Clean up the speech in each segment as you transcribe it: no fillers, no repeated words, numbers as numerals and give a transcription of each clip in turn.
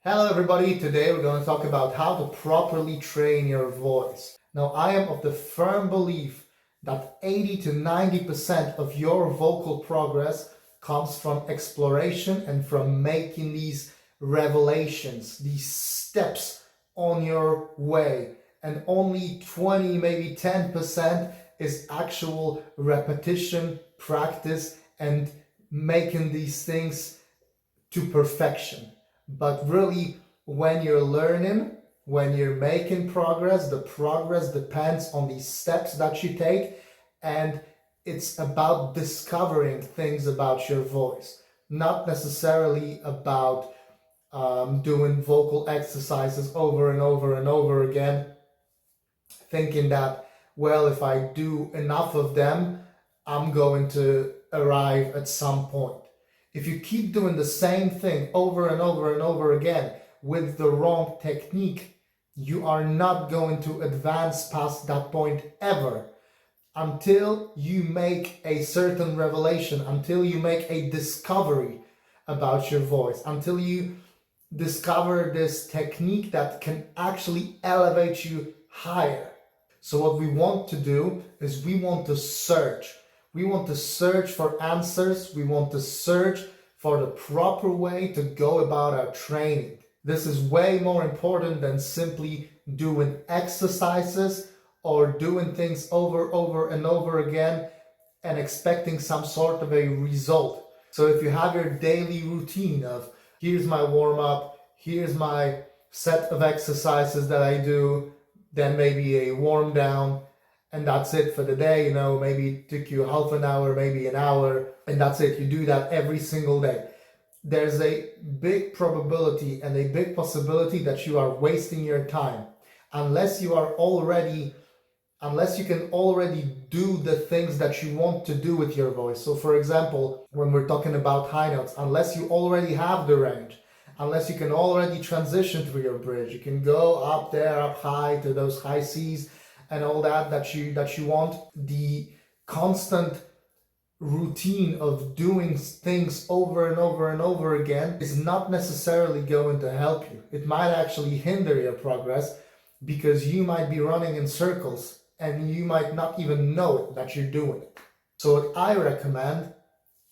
Hello everybody, today we're going to talk about how to properly train your voice. Now I am of the firm belief that 80 to 90% of your vocal progress comes from exploration and from making these revelations, these steps on your way. And only 20, maybe 10% is actual repetition, practice, and making these things to perfection. But really, when you're learning, when you're making progress, the progress depends on the steps that you take, and it's about discovering things about your voice, not necessarily about doing vocal exercises over and over and over again, thinking that, well, if I do enough of them, I'm going to arrive at some point. If you keep doing the same thing over and over and over again with the wrong technique, you are not going to advance past that point ever until you make a certain revelation, until you make a discovery about your voice, until you discover this technique that can actually elevate you higher. So what we want to do is we want to search. We want to search for answers. We want to search for the proper way to go about our training. This is way more important than simply doing exercises or doing things over and over again and expecting some sort of a result. So if you have your daily routine of here's my warm-up, here's my set of exercises that I do, then maybe a warm down, and that's it for the day. Maybe it took you half an hour, maybe an hour, and that's it. You do that every single day. There's a big probability and a big possibility that you are wasting your time unless you can already do the things that you want to do with your voice. So for example, when we're talking about high notes, unless you already have the range, unless you can already transition through your bridge, you can go up there, up high to those high C's and all that you want. The constant routine of doing things over and over and over again is not necessarily going to help you. It might actually hinder your progress because you might be running in circles and you might not even know that you're doing it. So what I recommend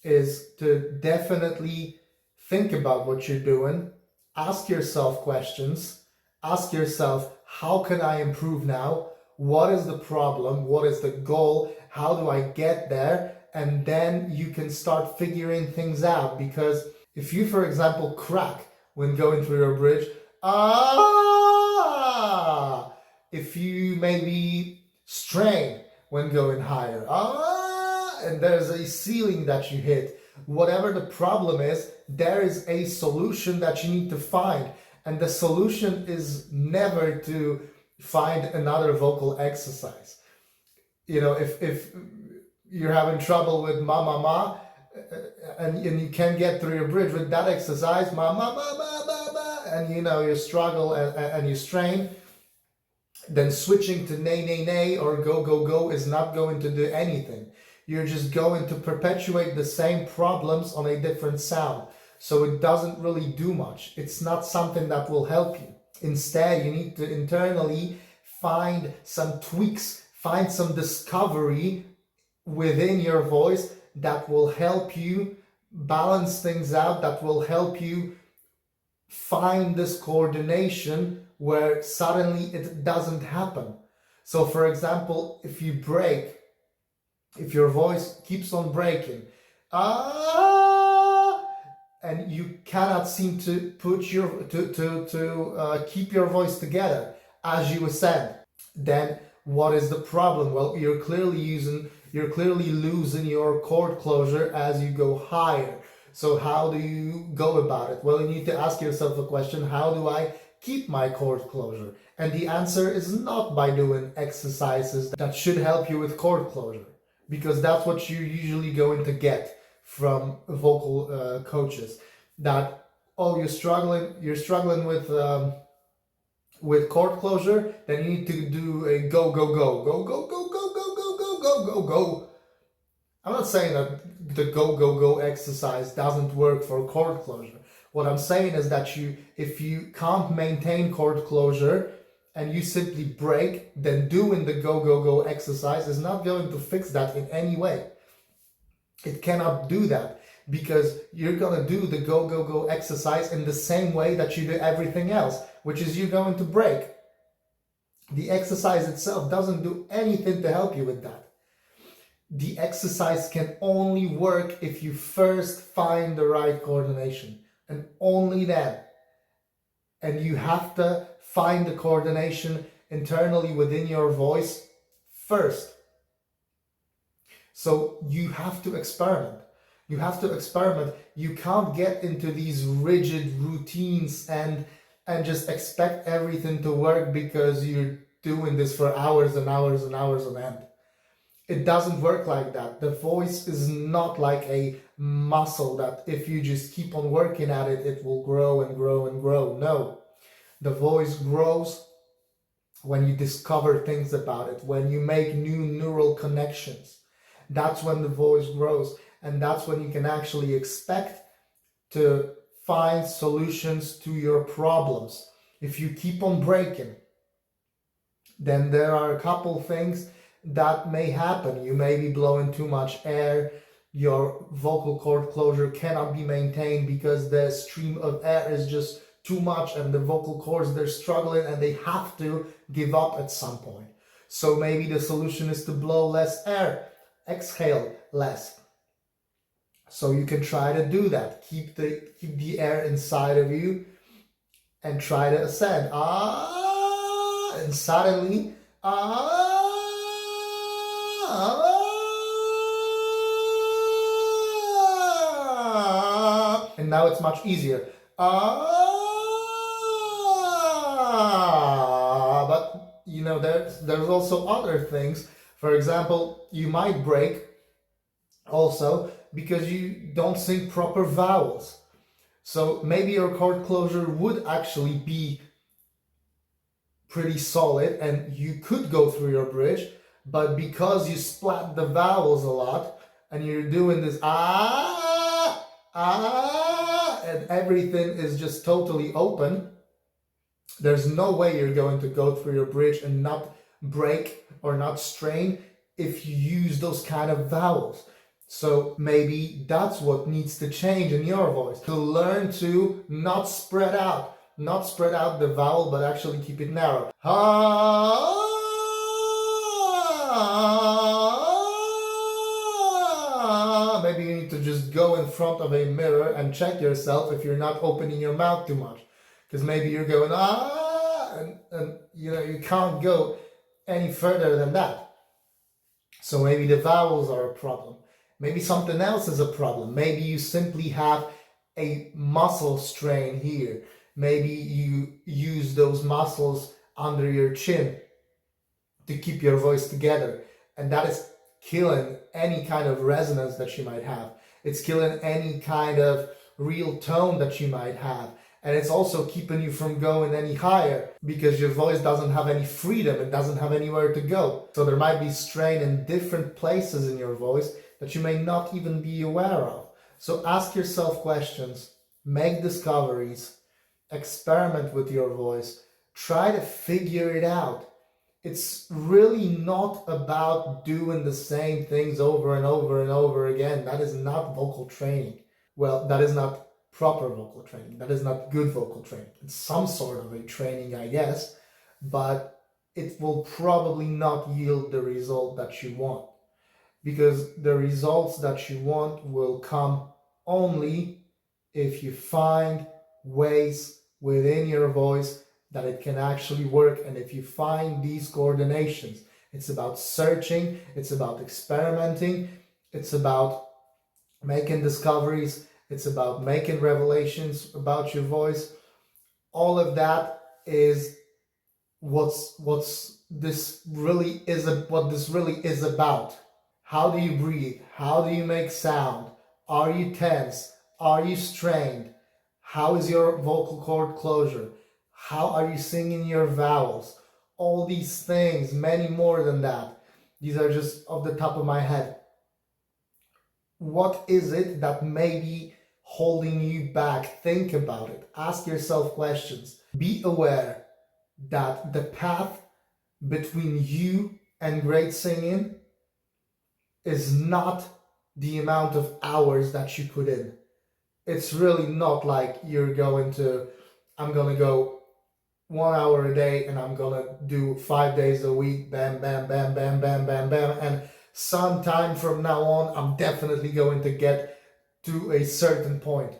is to definitely think about what you're doing, ask yourself questions, ask yourself, how can I improve now? What is the problem? What is the goal? How do I get there? And then you can start figuring things out. Because if you, for example, crack when going through your bridge, if you maybe strain when going higher, and there's a ceiling that you hit, whatever the problem is, there is a solution that you need to find. And the solution is never to find another vocal exercise. If you're having trouble with ma ma ma and you can't get through your bridge with that exercise, ma ma ma ma ma ma, and you struggle and you strain, then switching to nay nay nay or go go go is not going to do anything. You're just going to perpetuate the same problems on a different sound. So it doesn't really do much. It's not something that will help you. Instead, you need to internally find some tweaks, find some discovery within your voice that will help you balance things out, that will help you find this coordination where suddenly it doesn't happen. So for example, if your voice keeps on breaking, and you cannot seem to keep your voice together as you ascend, then what is the problem? Well, you're clearly losing your chord closure as you go higher. So how do you go about it? Well, you need to ask yourself a question: how do I keep my chord closure? And the answer is not by doing exercises that should help you with chord closure, because that's what you're usually going to get from vocal coaches. That, oh, you're struggling with chord closure, then you need to do a go go go go go go go go go go go go go. I'm not saying that the go go go exercise doesn't work for chord closure. What I'm saying is that if you can't maintain chord closure and you simply break, then doing the go, go, go exercise is not going to fix that in any way. It cannot do that because you're going to do the go, go, go exercise in the same way that you do everything else, which is you're going to break. The exercise itself doesn't do anything to help you with that. The exercise can only work if you first find the right coordination, and only then. And you have to find the coordination internally within your voice first. So you have to experiment. You have to experiment. You can't get into these rigid routines and just expect everything to work because you're doing this for hours and hours and hours on end. It doesn't work like that. The voice is not like a muscle that if you just keep on working at it, it will grow and grow and grow. No, the voice grows when you discover things about it, when you make new neural connections. That's when the voice grows, and that's when you can actually expect to find solutions to your problems. If you keep on breaking, then there are a couple things that may happen. You may be blowing too much air, your vocal cord closure cannot be maintained because the stream of air is just too much and the vocal cords, they're struggling and they have to give up at some point. So maybe the solution is to blow less air, exhale less. So you can try to do that. Keep the air inside of you and try to ascend. And suddenly, and now it's much easier. But you know, there's also other things. For example, you might break also because you don't sing proper vowels. So maybe your chord closure would actually be pretty solid and you could go through your bridge, but because you splat the vowels a lot and you're doing this and everything is just totally open, there's no way you're going to go through your bridge and not break or not strain if you use those kind of vowels. So maybe that's what needs to change in your voice, to learn to not spread out the vowel, but actually keep it narrow. Maybe you need to just go in front of a mirror and check yourself if you're not opening your mouth too much. Because maybe you're going, and you know, you can't go any further than that. So maybe the vowels are a problem. Maybe something else is a problem. Maybe you simply have a muscle strain here. Maybe you use those muscles under your chin to keep your voice together. And that is killing any kind of resonance that you might have. It's killing any kind of real tone that you might have. And it's also keeping you from going any higher because your voice doesn't have any freedom. It doesn't have anywhere to go. So there might be strain in different places in your voice that you may not even be aware of. So ask yourself questions, make discoveries, experiment with your voice, try to figure it out. It's really not about doing the same things over and over and over again. That is not vocal training. Well, that is not proper vocal training. That is not good vocal training. It's some sort of a training, I guess, but it will probably not yield the result that you want, because the results that you want will come only if you find ways within your voice that it can actually work, and if you find these coordinations. It's about searching, it's about experimenting, it's about making discoveries, it's about making revelations about your voice. All of that is what this really is about. How do you breathe? How do you make sound? Are you tense? Are you strained? How is your vocal cord closure? How are you singing your vowels? All these things, many more than that. These are just off the top of my head. What is it that may be holding you back, think about it. Ask yourself questions. Be aware that the path between you and great singing is not the amount of hours that you put in. It's really not like I'm gonna go 1 hour a day and I'm gonna do 5 days a week, bam, bam, bam, bam, bam, bam, bam, and sometime from now on, I'm definitely going to get to a certain point.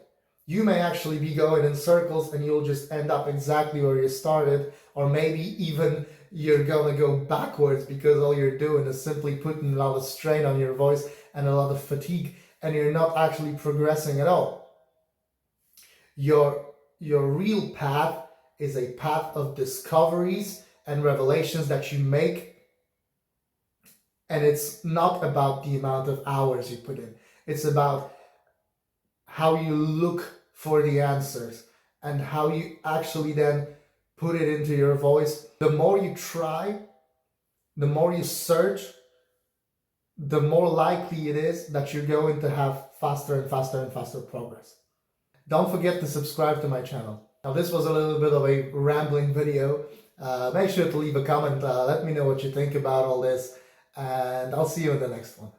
You may actually be going in circles and you'll just end up exactly where you started, or maybe even you're gonna go backwards because all you're doing is simply putting a lot of strain on your voice and a lot of fatigue, and you're not actually progressing at all. Your real path is a path of discoveries and revelations that you make, and it's not about the amount of hours you put in. It's about how you look for the answers and how you actually then put it into your voice. The more you try, the more you search, the more likely it is that you're going to have faster and faster and faster progress. Don't forget to subscribe to my channel. Now, this was a little bit of a rambling video. Make sure to leave a comment. Let me know what you think about all this, and I'll see you in the next one.